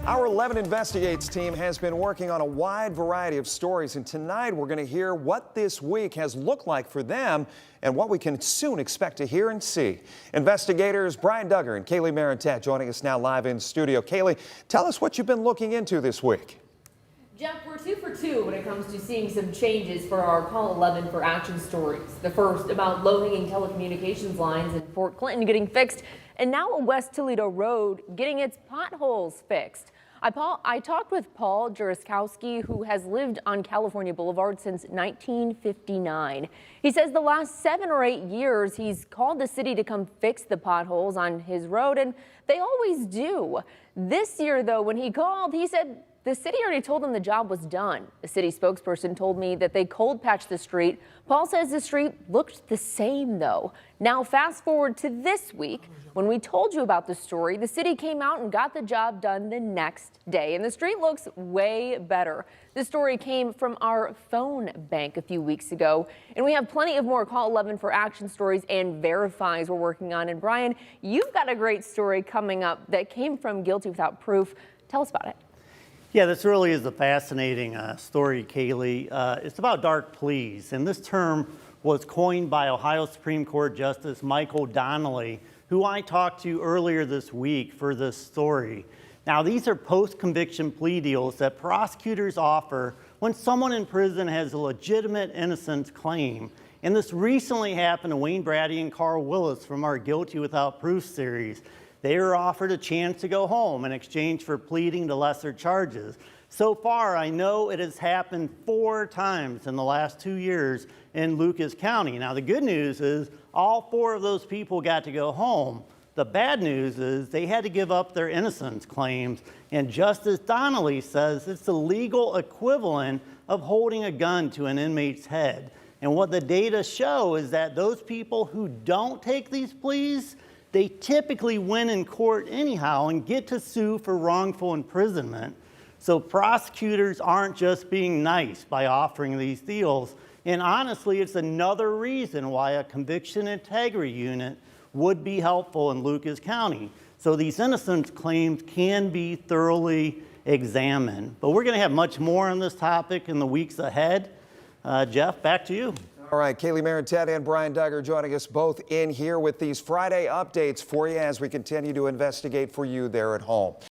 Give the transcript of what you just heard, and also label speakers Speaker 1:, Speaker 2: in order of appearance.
Speaker 1: Our 11 Investigates team has been working on a wide variety of stories, and tonight we're going to hear what this week has looked like for them and what we can soon expect to hear and see. Investigators Brian Duggar and Kaylee Maritat joining us now live in studio. Kaylee, tell us what you've been looking into this week.
Speaker 2: Jeff, we're 2 for 2 when it comes to seeing some changes for our Call 11 for Action stories. The first about low-hanging telecommunications lines in Fort Clinton getting fixed, and now a West Toledo road getting its potholes fixed. I talked with Paul Juriskowski, who has lived on California Boulevard since 1959. He says the last 7 or 8 years he's called the city to come fix the potholes on his road, and they always do. This year, though, when he called, he said the city already told him the job was done. The city spokesperson told me that they cold patched the street. Paul says the street looked the same, though. Now, fast forward to this week. When we told you about the story, the city came out and got the job done the next day, and the street looks way better. This story came from our phone bank a few weeks ago, and we have plenty of more Call 11 for Action stories and verifies we're working on. And Brian, you've got a great story coming up that came from Guilty Without Proof. Tell us about it.
Speaker 3: Yeah, this really is a fascinating story, Kaylee. It's about dark pleas, and this term was coined by Ohio Supreme Court Justice Michael Donnelly, who I talked to earlier this week for this story. Now, these are post-conviction plea deals that prosecutors offer when someone in prison has a legitimate innocence claim. And this recently happened to Wayne Brady and Carl Willis from our Guilty Without Proof series. They were offered a chance to go home in exchange for pleading to lesser charges. So far, I know it has happened 4 times in the last 2 years in Lucas County. Now, the good news is all 4 of those people got to go home. The bad news is they had to give up their innocence claims, and Justice Donnelly says it's the legal equivalent of holding a gun to an inmate's head. And what the data show is that those people who don't take these pleas, they typically win in court anyhow and get to sue for wrongful imprisonment. So prosecutors aren't just being nice by offering these deals. And honestly, it's another reason why a conviction integrity unit would be helpful in Lucas County. So these innocence claims can be thoroughly examined. But we're going to have much more on this topic in the weeks ahead. Jeff, back to you.
Speaker 1: All right, Kaylee Maritat and Brian Duggar joining us both in here with these Friday updates for you as we continue to investigate for you there at home.